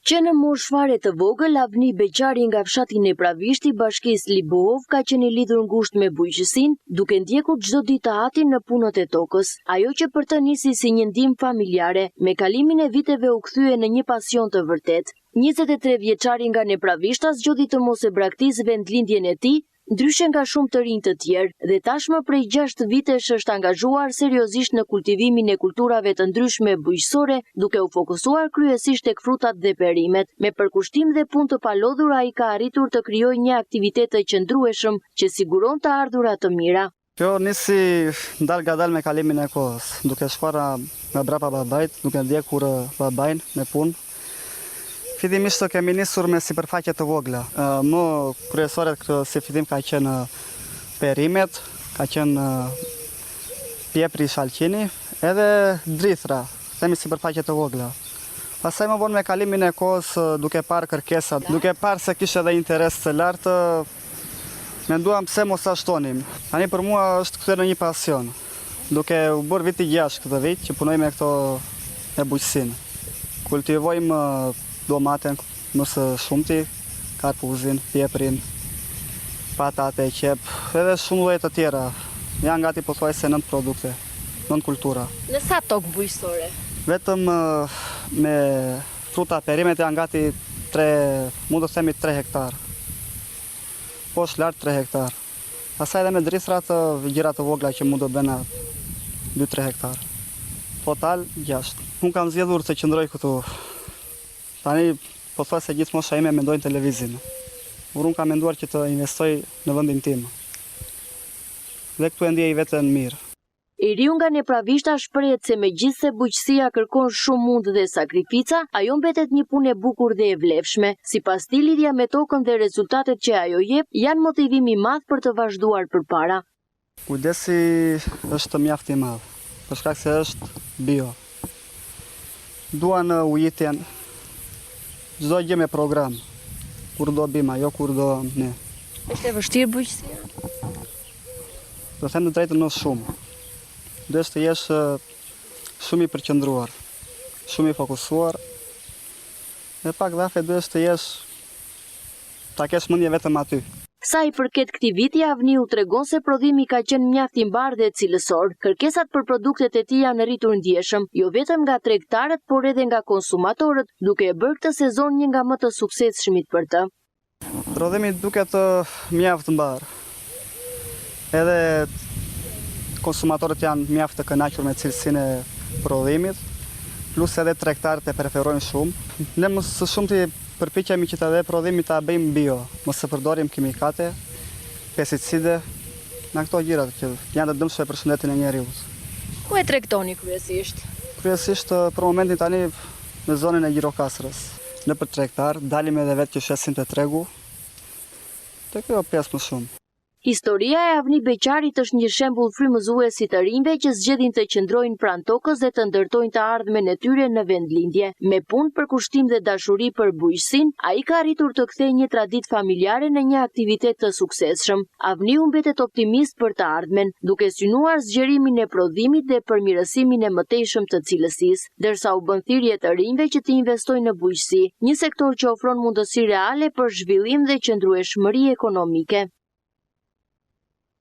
Që në moshë fare të vogël, Avni Beqari nga fshati Nepravishti, bashkisë Libohov, ka qenë i lidhur ngushtë me bujqësinë, duke ndjekur çdo ditë të hatin në punët e tokës. Ajo që për të nisi si një ndihmë familjare, me kalimin e viteve u kthye në një pasion të vërtet. 23 vjeçari nga Nepravishta zgjodhi të mos e braktisë vendlindjen e tij, ndryshe nga shumë të rinj të tjerë, dhe tashmë prej 6 vitesh është angazhuar seriozisht në kultivimin e kulturave të ndryshme bujqësore, duke u fokusuar kryesisht tek frutat dhe perimet. Me përkushtim dhe punë të palodhur, ai ka arritur të krijojë një aktivitet të qëndrueshëm që siguron të ardhurat të mira. Kjo nisi dal me kalimin e kohës, duke shkuar nga brapa babait, duke ndjekur babain me punë. Fillimisht kemi nisur me sipërfaqe të vogla. Më kryesore si fillim ka qenë perimet, ka qenë pjepri shalqini, edhe drithra, themi sipërfaqe të vogla. Pastaj më vonë me kalimin e kohës, duke parë kërkesat, duke parë se kishte edhe interes të lartë, menduam pse mos ta shtonim. Tani për mua është kthyer në një pasion, duke u bërë viti 6 këtë vit që punoj me këto me bujqësinë. Kultivojmë domaten, mësë shumëti, karpuzin, pjeprin, patate, qep, edhe shumë lloje të tjera. Janë gati pothuajse 9 produkte, 9 kultura. Në sa tokë bujqësore? Vetëm me fruta perimet janë gati mund të themi 3 hektar. Poshtë lart 3 hektar. Pastaj edhe me drithrat gjëra të vogla që mund të bëna 2-3 hektar. Total 6. Unë kam zgjedhur të qëndroj këtu. Tani, po thua se gjithë mosha ime mendojnë televizin. Unë kam menduar që të investoj në vendin tim. Dhe këtu e ndjej veten mirë. I riu nga Nepravishta shprehet se megjithse bujqësia kërkon shumë mundë dhe sakrifica, ajo mbetet një punë e bukur dhe e vlefshme. Sipas tij, lidhja me tokën dhe rezultatet që ajo jep janë motivi i madh për të vazhduar përpara. Kujdesi është mjaft i madh, për shkak se është bio. Duan ujitjen, çdo gjë me program, kur do bima, jo kur do ne. Është e vështirë bujqësia? Do them të drejtën, në shumë. Duhet të jesh shumë i përqendruar, shumë i fokusuar, dhe pak dhafe duhet të jesh, ta kesh mendje vetëm aty. Sa i përket këtij viti, Avni u tregon se prodhimi ka qenë mjaft i mbar dhe cilësor. Kërkesat për produktet e tij janë rritur ndjeshëm, jo vetëm nga tregtarët, por edhe nga konsumatorët, duke e bërë këtë sezon një nga më të suksesshmit për të. Prodhimi duket mjaft mbar. Edhe konsumatorët janë mjaft të kënaqur me cilësinë e prodhimit, plus edhe tregtarët e preferojnë shumë. Ne më së shumti përpiqemi që edhe prodhimin ta bëjmë bio, mos të përdorim kimikate, pesticide, në këto gjëra që janë të dëmshme për shëndetin e njerëzit. Ku e tregtoni kryesisht? Kryesisht për momentin tani në zonën e Gjirokastrës. Në për tregtar, dalim edhe vetë që shesim të tregu, të kjo pjesë më shumë. Historia e Avni Beqarit është një shembull frymëzues si të rinjve që zgjedhin të qëndrojnë pranë tokës dhe të ndërtojnë të ardhmen e tyre në vendlindje. Me punë, përkushtim dhe dashuri për bujqësinë, ai ka arritur të kthejë një traditë familjare në një aktivitet të suksesshëm. Avni u mbetet optimist për të ardhmen, duke synuar zgjerimin e prodhimit dhe përmirësimin e mëtejshëm të cilësisë, ndërsa u bën thirrje të rinjve që të investojnë në bujqësi, një sektor që ofron mundësi reale për zhvillim dhe qëndrueshmëri ekonomike.